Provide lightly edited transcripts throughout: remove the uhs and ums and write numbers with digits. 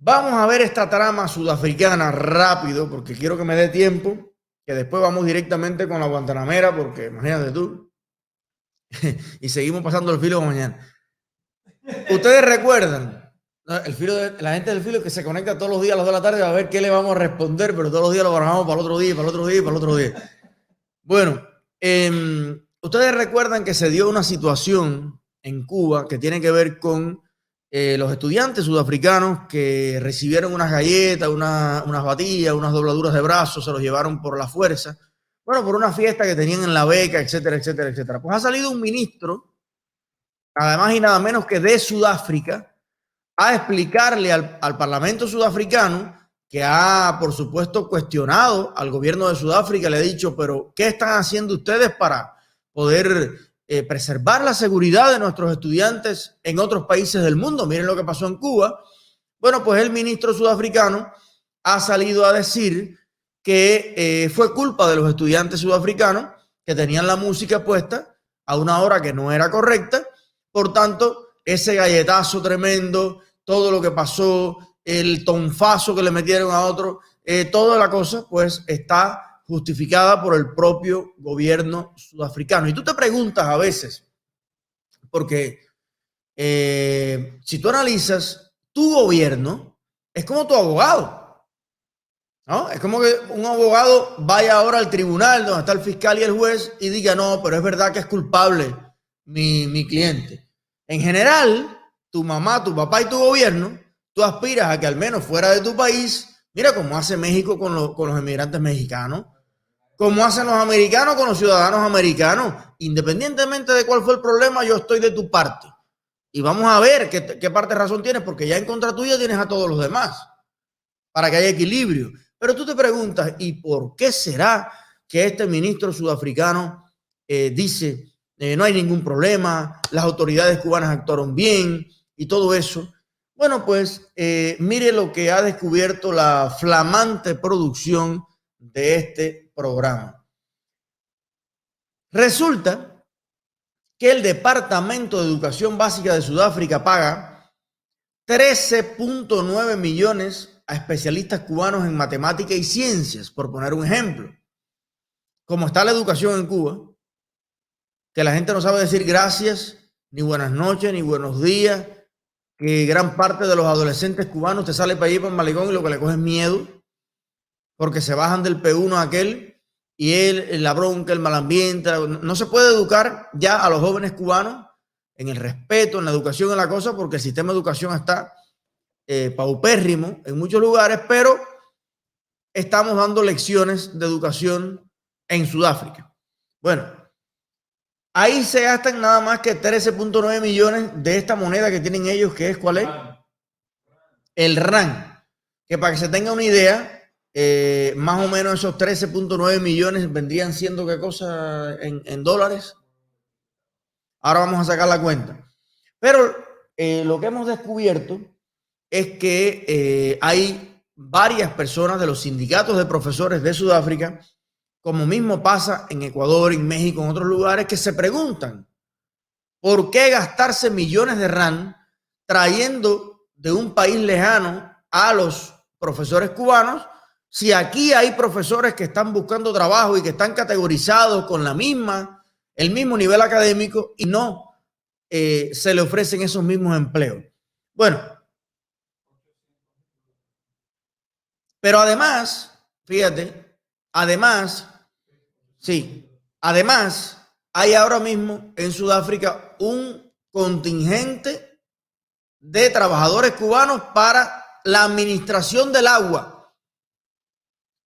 Vamos a ver esta trama sudafricana rápido, porque quiero que me dé tiempo, que después vamos directamente con la Guantanamera, porque imagínate tú, y seguimos pasando el filo mañana. Ustedes recuerdan, la gente del filo que se conecta todos los días a las 2 de la tarde a ver qué le vamos a responder, pero todos los días lo grabamos para el otro día, para el otro día, para el otro día. Bueno, ustedes recuerdan que se dio una situación en Cuba que tiene que ver con los estudiantes sudafricanos que recibieron unas galletas, unas batillas, unas dobladuras de brazos, se los llevaron por la fuerza, bueno, por una fiesta que tenían en la beca, etcétera, etcétera, etcétera. Pues ha salido un ministro, nada más y nada menos que de Sudáfrica, a explicarle al Parlamento sudafricano, que ha, por supuesto, cuestionado al gobierno de Sudáfrica, le ha dicho, pero ¿qué están haciendo ustedes para poder preservar la seguridad de nuestros estudiantes en otros países del mundo? Miren lo que pasó en Cuba. Bueno, pues el ministro sudafricano ha salido a decir que fue culpa de los estudiantes sudafricanos que tenían la música puesta a una hora que no era correcta. Por tanto, ese galletazo tremendo, todo lo que pasó, el tonfazo que le metieron a otro, toda la cosa, pues está justificada por el propio gobierno sudafricano. Y tú te preguntas a veces, porque si tú analizas, tu gobierno es como tu abogado, ¿no? Es como que un abogado vaya ahora al tribunal donde está el fiscal y el juez y diga, no, pero es verdad que es culpable mi cliente. En general, tu mamá, tu papá y tu gobierno, tú aspiras a que al menos fuera de tu país, mira cómo hace México con los emigrantes mexicanos, cómo hacen los americanos con los ciudadanos americanos, independientemente de cuál fue el problema, yo estoy de tu parte. Y vamos a ver qué parte de razón tienes, porque ya en contra tuya tienes a todos los demás, para que haya equilibrio. Pero tú te preguntas, ¿y por qué será que este ministro sudafricano dice no hay ningún problema, las autoridades cubanas actuaron bien y todo eso? Bueno, pues mire lo que ha descubierto la flamante producción de este programa. Resulta que el Departamento de Educación Básica de Sudáfrica paga 13.9 millones a especialistas cubanos en matemática y ciencias, por poner un ejemplo. Como está la educación en Cuba, que la gente no sabe decir gracias, ni buenas noches, ni buenos días, que gran parte de los adolescentes cubanos te sale para allí para el malecón y lo que le coge es miedo, porque se bajan del P1 aquel y él, la bronca, el mal ambiente. No se puede educar ya a los jóvenes cubanos en el respeto, en la educación, en la cosa, porque el sistema de educación está paupérrimo en muchos lugares, pero estamos dando lecciones de educación en Sudáfrica. Bueno, ahí se gastan nada más que 13.9 millones de esta moneda que tienen ellos, que es, ¿cuál es? El RAN. Que para que se tenga una idea, más o menos esos 13.9 millones vendrían siendo ¿qué cosa en dólares? Ahora vamos a sacar la cuenta. Pero lo que hemos descubierto es que hay varias personas de los sindicatos de profesores de Sudáfrica, como mismo pasa en Ecuador, en México, en otros lugares, que se preguntan ¿por qué gastarse millones de rand trayendo de un país lejano a los profesores cubanos si aquí hay profesores que están buscando trabajo y que están categorizados con el mismo nivel académico y no se le ofrecen esos mismos empleos? Bueno, pero además, fíjate, además hay ahora mismo en Sudáfrica un contingente de trabajadores cubanos para la administración del agua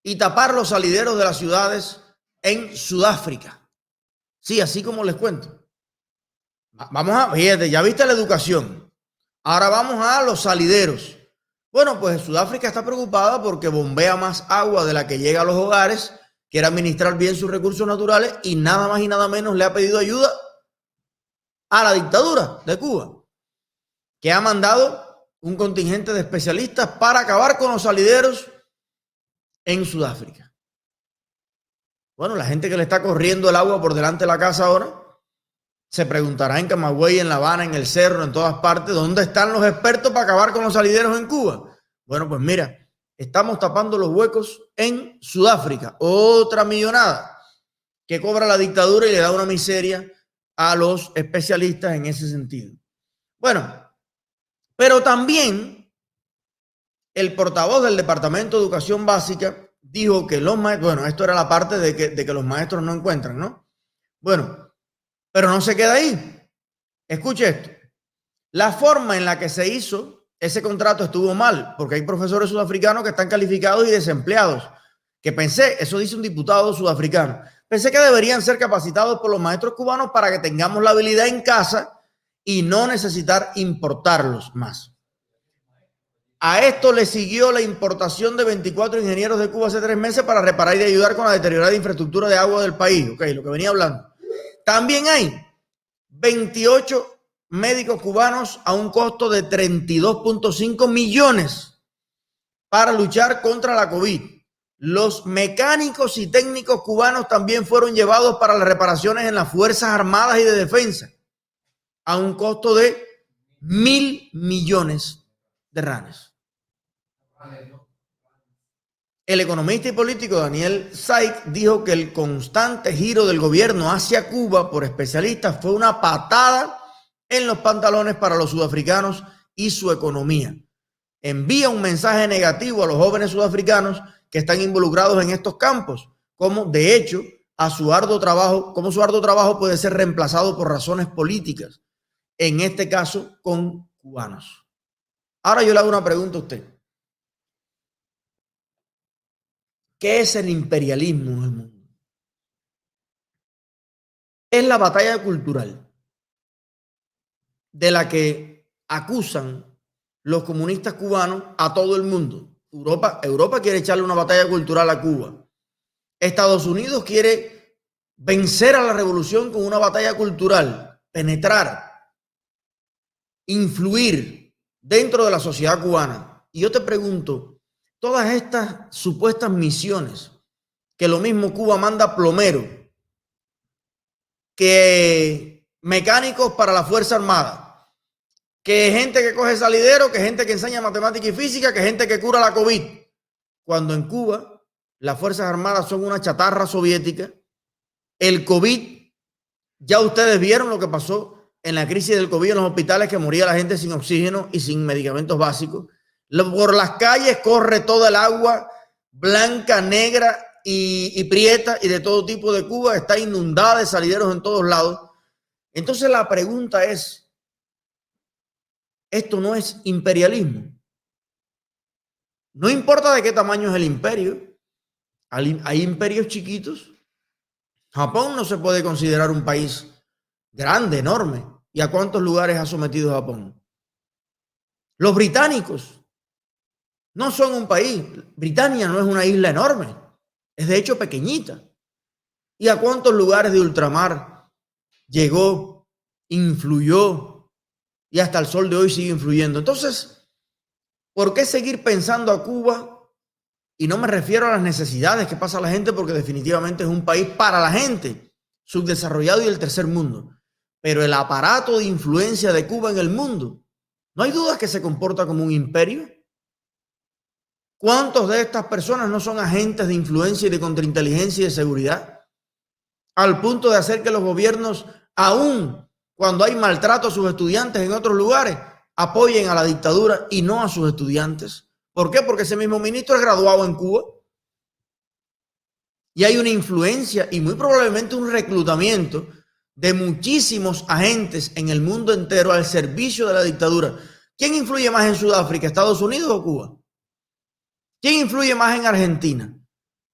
y tapar los salideros de las ciudades en Sudáfrica. Sí, así como les cuento. Fíjate, ya viste la educación. Ahora vamos a los salideros. Bueno, pues Sudáfrica está preocupada porque bombea más agua de la que llega a los hogares, quiere administrar bien sus recursos naturales y nada más y nada menos le ha pedido ayuda a la dictadura de Cuba, que ha mandado un contingente de especialistas para acabar con los salideros en Sudáfrica. Bueno, la gente que le está corriendo el agua por delante de la casa ahora se preguntará en Camagüey, en La Habana, en el Cerro, en todas partes, ¿dónde están los expertos para acabar con los salideros en Cuba? Bueno, pues mira, estamos tapando los huecos en Sudáfrica. Otra millonada que cobra la dictadura y le da una miseria a los especialistas en ese sentido. Bueno, pero también el portavoz del Departamento de Educación Básica dijo que los maestros, bueno, esto era la parte de que los maestros no encuentran, ¿no? Bueno, pero no se queda ahí. Escuche esto. La forma en la que se hizo ese contrato estuvo mal, porque hay profesores sudafricanos que están calificados y desempleados. Que pensé, eso dice un diputado sudafricano, pensé que deberían ser capacitados por los maestros cubanos para que tengamos la habilidad en casa y no necesitar importarlos más. A esto le siguió la importación de 24 ingenieros de Cuba hace 3 meses para reparar y ayudar con la deteriorada infraestructura de agua del país. Ok, lo que venía hablando. También hay 28 médicos cubanos a un costo de 32.5 millones para luchar contra la COVID. Los mecánicos y técnicos cubanos también fueron llevados para las reparaciones en las Fuerzas Armadas y de Defensa a un costo de 1.000 millones de ranes. El economista y político Daniel Saik dijo que el constante giro del gobierno hacia Cuba por especialistas fue una patada en los pantalones para los sudafricanos y su economía. Envía un mensaje negativo a los jóvenes sudafricanos que están involucrados en estos campos, como de hecho a su arduo trabajo, como su arduo trabajo puede ser reemplazado por razones políticas, en este caso con cubanos. Ahora yo le hago una pregunta a usted. ¿Qué es el imperialismo en el mundo? Es la batalla cultural de la que acusan los comunistas cubanos a todo el mundo. Europa quiere echarle una batalla cultural a Cuba. Estados Unidos quiere vencer a la revolución con una batalla cultural, penetrar, influir dentro de la sociedad cubana. Y yo te pregunto, todas estas supuestas misiones, que lo mismo Cuba manda plomeros, que mecánicos para la Fuerza Armada, que gente que coge salidero, que gente que enseña matemática y física, que gente que cura la COVID. Cuando en Cuba las Fuerzas Armadas son una chatarra soviética, el COVID, ya ustedes vieron lo que pasó en la crisis del COVID en los hospitales, que moría la gente sin oxígeno y sin medicamentos básicos. Por las calles corre toda el agua blanca, negra y prieta y de todo tipo de Cuba. Está inundada de salideros en todos lados. Entonces la pregunta es, ¿esto no es imperialismo? No importa de qué tamaño es el imperio. Hay imperios chiquitos. Japón no se puede considerar un país grande, enorme. ¿Y a cuántos lugares ha sometido Japón? Los británicos no son un país. Britania no es una isla enorme. Es de hecho pequeñita. ¿Y a cuántos lugares de ultramar llegó, influyó y hasta el sol de hoy sigue influyendo? Entonces, ¿por qué seguir pensando a Cuba? Y no me refiero a las necesidades que pasa la gente, porque definitivamente es un país para la gente, subdesarrollado y el tercer mundo. Pero el aparato de influencia de Cuba en el mundo, no hay duda que se comporta como un imperio. ¿Cuántos de estas personas no son agentes de influencia y de contrainteligencia y de seguridad? Al punto de hacer que los gobiernos, aún cuando hay maltrato a sus estudiantes en otros lugares, apoyen a la dictadura y no a sus estudiantes. ¿Por qué? Porque ese mismo ministro es graduado en Cuba. Y hay una influencia y muy probablemente un reclutamiento de muchísimos agentes en el mundo entero al servicio de la dictadura. ¿Quién influye más en Sudáfrica, Estados Unidos o Cuba? ¿Quién influye más en Argentina?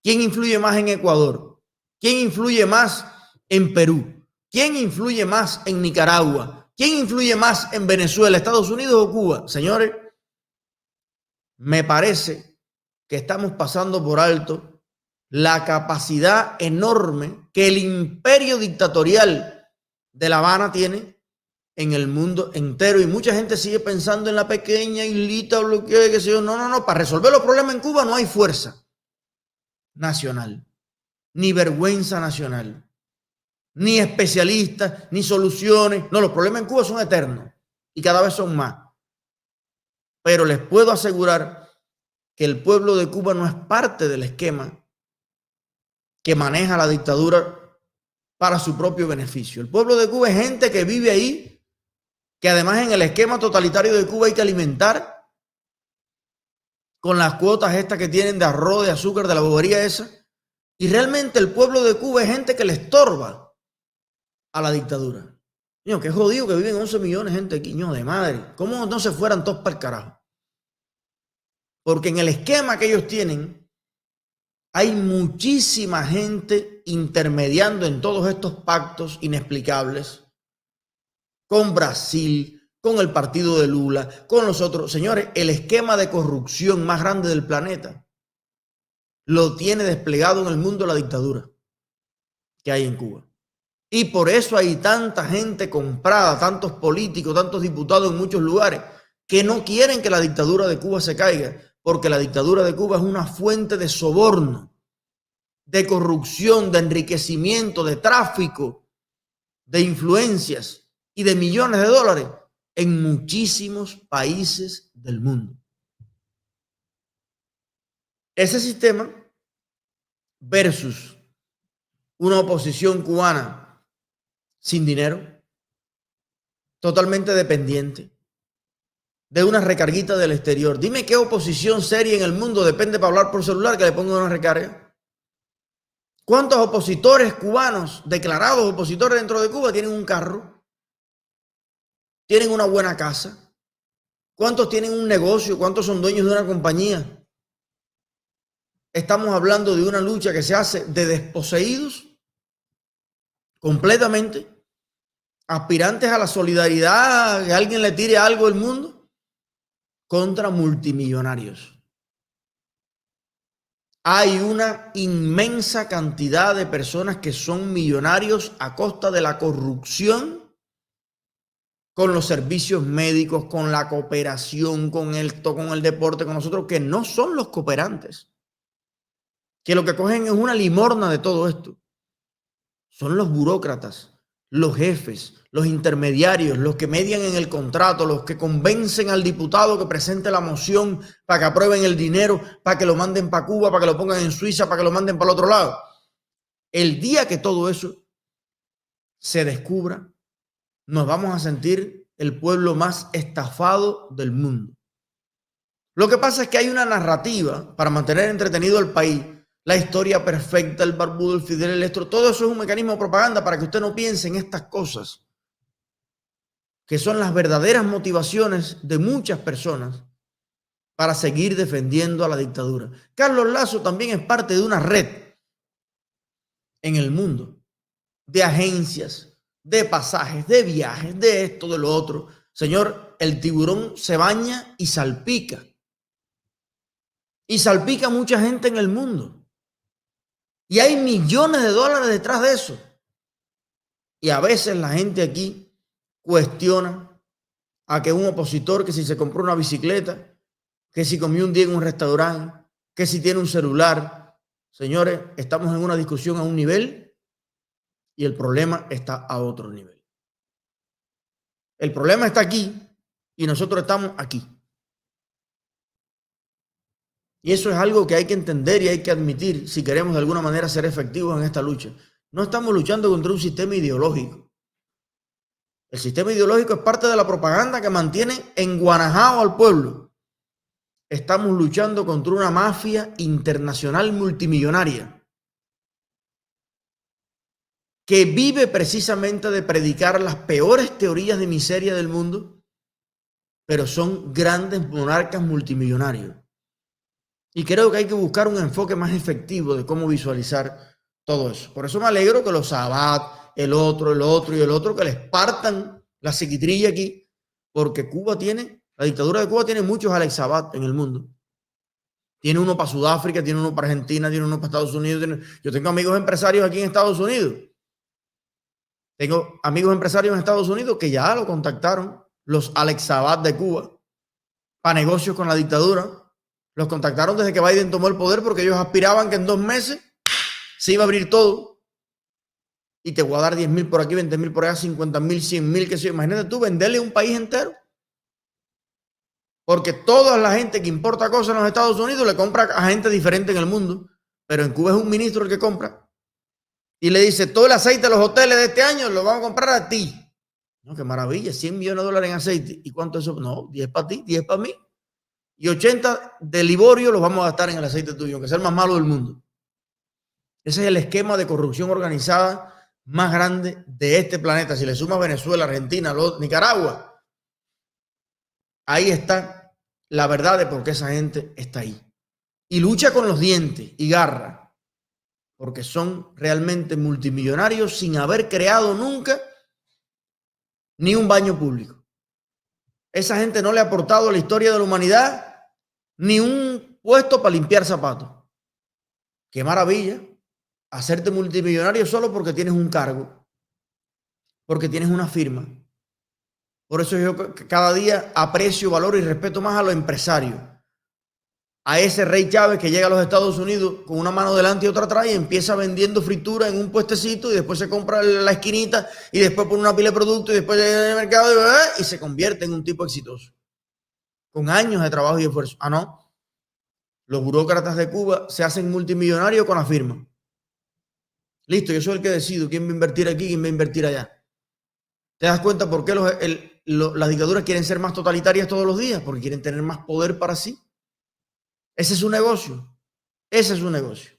¿Quién influye más en Ecuador? ¿Quién influye más en Perú? ¿Quién influye más en Nicaragua? ¿Quién influye más en Venezuela, Estados Unidos o Cuba? Señores, me parece que estamos pasando por alto la capacidad enorme que el imperio dictatorial de La Habana tiene en el mundo entero, y mucha gente sigue pensando en la pequeña islita bloqueada, que sé yo. No, para resolver los problemas en Cuba no hay fuerza nacional, ni vergüenza nacional, ni especialistas, ni soluciones. No, los problemas en Cuba son eternos y cada vez son más. Pero les puedo asegurar que el pueblo de Cuba no es parte del esquema que maneja la dictadura para su propio beneficio. El pueblo de Cuba es gente que vive ahí, que además en el esquema totalitario de Cuba hay que alimentar con las cuotas estas que tienen de arroz, de azúcar, de la bobería esa. Y realmente el pueblo de Cuba es gente que le estorba a la dictadura. Niño, qué jodido que viven 11 millones de gente aquí, niño de madre. ¿Cómo no se fueran todos para el carajo? Porque en el esquema que ellos tienen hay muchísima gente intermediando en todos estos pactos inexplicables con Brasil, con el partido de Lula, con los otros. Señores, el esquema de corrupción más grande del planeta lo tiene desplegado en el mundo la dictadura que hay en Cuba. Y por eso hay tanta gente comprada, tantos políticos, tantos diputados en muchos lugares que no quieren que la dictadura de Cuba se caiga, porque la dictadura de Cuba es una fuente de soborno, de corrupción, de enriquecimiento, de tráfico, de influencias y de millones de dólares en muchísimos países del mundo. Ese sistema versus una oposición cubana sin dinero, totalmente dependiente de una recarguita del exterior. Dime qué oposición seria en el mundo depende para hablar por celular que le pongan una recarga. ¿Cuántos opositores cubanos, declarados opositores dentro de Cuba, tienen un carro? ¿Tienen una buena casa? ¿Cuántos tienen un negocio? ¿Cuántos son dueños de una compañía? Estamos hablando de una lucha que se hace de desposeídos completamente, aspirantes a la solidaridad, que alguien le tire algo al mundo, contra multimillonarios. Hay una inmensa cantidad de personas que son millonarios a costa de la corrupción con los servicios médicos, con la cooperación, con el deporte, con nosotros, que no son los cooperantes, que lo que cogen es una limosna de todo esto. Son los burócratas, los jefes, los intermediarios, los que median en el contrato, los que convencen al diputado que presente la moción para que aprueben el dinero, para que lo manden para Cuba, para que lo pongan en Suiza, para que lo manden para el otro lado. El día que todo eso se descubra, nos vamos a sentir el pueblo más estafado del mundo. Lo que pasa es que hay una narrativa para mantener entretenido al país. La historia perfecta, el barbudo, el Fidel, el Estro, todo eso es un mecanismo de propaganda para que usted no piense en estas cosas, que son las verdaderas motivaciones de muchas personas para seguir defendiendo a la dictadura. Carlos Lazo también es parte de una red en el mundo de agencias, de pasajes, de viajes, de esto, de lo otro. Señor, el tiburón se baña y salpica. Y salpica a mucha gente en el mundo. Y hay millones de dólares detrás de eso. Y a veces la gente aquí cuestiona a que un opositor, que si se compró una bicicleta, que si comió un día en un restaurante, que si tiene un celular. Señores, estamos en una discusión a un nivel y el problema está a otro nivel. El problema está aquí y nosotros estamos aquí. Y eso es algo que hay que entender y hay que admitir si queremos de alguna manera ser efectivos en esta lucha. No estamos luchando contra un sistema ideológico. El sistema ideológico es parte de la propaganda que mantiene enguanajado al pueblo. Estamos luchando contra una mafia internacional multimillonaria que vive precisamente de predicar las peores teorías de miseria del mundo, pero son grandes monarcas multimillonarios. Y creo que hay que buscar un enfoque más efectivo de cómo visualizar todo eso. Por eso me alegro que los Sabat, el otro y el otro, que les partan la sequitrilla aquí, porque la dictadura de Cuba tiene muchos Alex Sabat en el mundo. Tiene uno para Sudáfrica, tiene uno para Argentina, tiene uno para Estados Unidos. Yo tengo amigos empresarios aquí en Estados Unidos. Tengo amigos empresarios en Estados Unidos que ya lo contactaron, los Alex Sabat de Cuba, para negocios con la dictadura. Los contactaron desde que Biden tomó el poder porque ellos aspiraban que en 2 meses se iba a abrir todo. Y te voy a dar 10,000 por aquí, 20,000 por allá, 50,000, 100,000, que sé yo. Imagínate tú venderle un país entero. Porque toda la gente que importa cosas en los Estados Unidos le compra a gente diferente en el mundo. Pero en Cuba es un ministro el que compra. Y le dice, todo el aceite de los hoteles de este año lo vamos a comprar a ti. No, qué maravilla, 100 millones de dólares en aceite. ¿Y cuánto es eso? No, 10 para ti, 10 para mí. Y 80 de Liborio los vamos a gastar en el aceite tuyo, que es el más malo del mundo. Ese es el esquema de corrupción organizada más grande de este planeta. Si le sumas Venezuela, Argentina, Nicaragua, ahí está la verdad de por qué esa gente está ahí. Y lucha con los dientes y garra, porque son realmente multimillonarios sin haber creado nunca ni un baño público. Esa gente no le ha aportado a la historia de la humanidad ni un puesto para limpiar zapatos. Qué maravilla hacerte multimillonario solo porque tienes un cargo, porque tienes una firma. Por eso yo cada día aprecio, valoro y respeto más a los empresarios. A ese Rey Chávez que llega a los Estados Unidos con una mano delante y otra atrás y empieza vendiendo fritura en un puestecito y después se compra la esquinita y después pone una pila de productos y después llega al mercado y se convierte en un tipo exitoso. Con años de trabajo y esfuerzo. Ah, no. Los burócratas de Cuba se hacen multimillonarios con la firma. Listo, yo soy el que decido quién va a invertir aquí, quién va a invertir allá. ¿Te das cuenta por qué las dictaduras quieren ser más totalitarias todos los días? Porque quieren tener más poder para sí. Ese es su negocio. Ese es su negocio.